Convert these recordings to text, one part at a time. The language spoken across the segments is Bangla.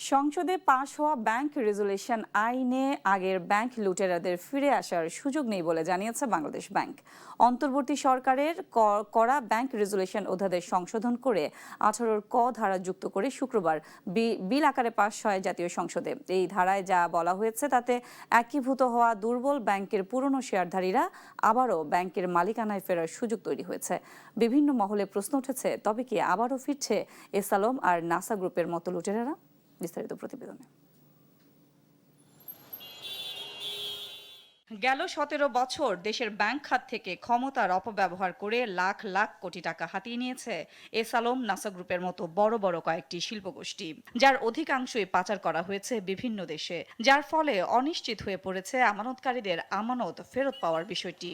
সংসদে পাশ হওয়া ব্যাংক রেজুলেশন আইনে আগের ব্যাংক লুটেরাদের ফিরে আসার সুযোগ নেই বলে জানিয়েছে বাংলাদেশ ব্যাংক। অন্তর্বর্তী সরকারের করা ব্যাংক রেজুলেশন অধ্যাদেশ সংশোধন করে 18 ক ধারা যুক্ত করে শুক্রবার বিল আকারে পাশ হয় জাতীয় সংসদে। এই ধারায় যা বলা হয়েছে তাতে একীভূত হওয়া দুর্বল ব্যাংকের পুরনো শেয়ারধারীরা আবারও ব্যাংকের মালিকানায় ফেরার সুযোগ তৈরি হয়েছে। বিভিন্ন মহলে প্রশ্ন উঠেছে, তবে কি আবারও ফিরছে এসালম আর নাসা গ্রুপের মতো লুটেরারা? বিস্তারিত প্রতিবেদনে। গেল 17 বছর দেশের ব্যাংক খাত থেকে ক্ষমতার অপব্যবহার করে লাখ লাখ কোটি টাকা হাতিয়ে নিয়েছে এসালম, নাসা গ্রুপের মতো বড় বড় কয়েকটি শিল্পগোষ্ঠী, যার অধিকাংশই পাচার করা হয়েছে বিভিন্ন দেশে, যার ফলে অনিশ্চিত হয়ে পড়েছে আমানতকারীদের আমানত ফেরত পাওয়ার বিষয়টি।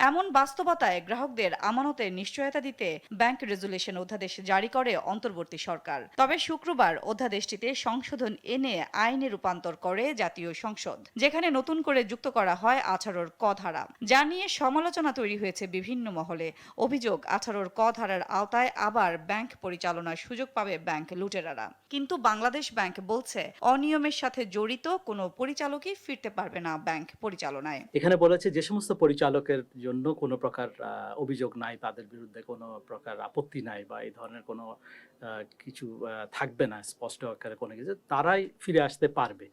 এমন বাস্তবতায় গ্রাহকদের আমানতের নিশ্চয়তা দিতে ব্যাংক রেজুলেশন অধ্যাদেশ জারি করে অন্তর্বর্তী সরকার। তবে শুক্রবার অধ্যাদেশটিতে সংশোধন এনে আইনে রূপান্তর করে জাতীয় সংসদ, যেখানে নতুন করে যুক্ত করা হয় 18 ক ধারা, যা নিয়ে সমালোচনা তৈরি হয়েছে বিভিন্ন মহলে। অভিযোগ, 18 ক ধারার আওতায় আবার ব্যাংক পরিচালনার সুযোগ পাবে ব্যাংক লুটেরারা। কিন্তু বাংলাদেশ ব্যাংক বলছে, অনিয়মের সাথে জড়িত কোনো পরিচালকই ফিরতে পারবে না ব্যাংক পরিচালনায়। এখানে বলেছে যে সমস্ত পরিচালকের জন্য কোনো প্রকার অভিযোগ নাই, তাদের বিরুদ্ধে কোনো প্রকার আপত্তি নাই বা এই ধরনের কোনো কিছু থাকবে না স্পষ্ট আকারে কোনো কিছু, তারাই ফিরে আসতে পারবে,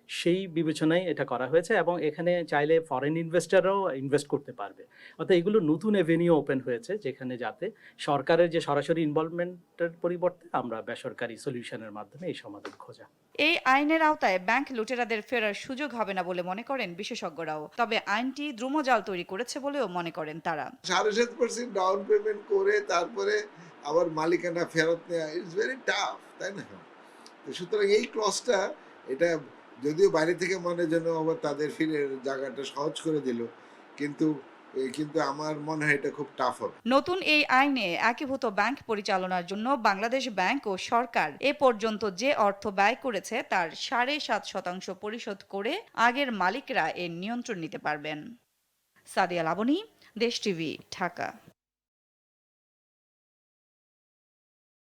সেই বিবেচনায় এটা করা হয়েছে। এবং এখানে চাইলে ফরেন ইনভেস্টররাও ইনভেস্ট করতে পারবে। অর্থাৎ এগুলো নতুন এভিনিউ ওপেন হয়েছে, যেখানে যাতে সরকারের যে সরাসরি ইনভলভমেন্টের পরিবর্তে আমরা বেসরকারি সলিউশনের মাধ্যমে এই সমাধান খোঁজা। এই আইনের আওতায় ব্যাংক লুটেরাদের ফেরার সুযোগ হবে না বলে মনে করেন বিশেষজ্ঞরাও। তবে আইনটি দ্রুমজাল তৈরি করেছে বলেও মনে করেন তারা। 7.5% ডাউন পেমেন্ট করে তারপরে আবার মালিকানা ফেরত নেওয়া ইটস ভেরি টাফ, তাই না? তো সুতরাং এই ক্লজটা, এটা যদিও বাইরে থেকে মনে যেন আবার তাদের ফিরে জায়গাটা সহজ করে দিল, কিন্তু আমার মনে হয় এটা খুব টাফ হবে। নতুন এই আইনে একীভূত ব্যাংক পরিচালনার জন্য বাংলাদেশ ব্যাংক ও সরকার এ পর্যন্ত যে অর্থ ব্যয় করেছে তার 7.5% পরিশোধ করে আগের মালিকরা এর নিয়ন্ত্রণ নিতে পারবেন। সাদিয়া লাবনী, দেশ টিভি, ঢাকা।